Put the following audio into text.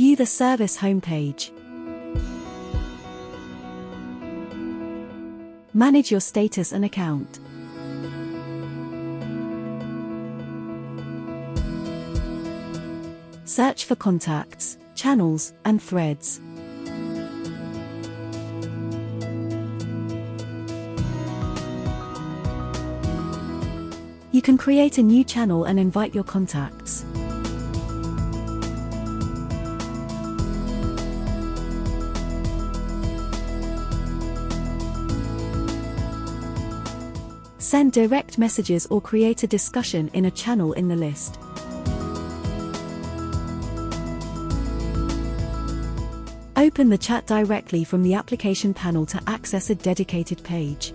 View the service homepage. Manage your status and account. Search for contacts, channels, and threads. You can create a new channel and invite your contacts. Send direct messages or create a discussion in a channel in the list. Open the chat directly from the application panel to access a dedicated page.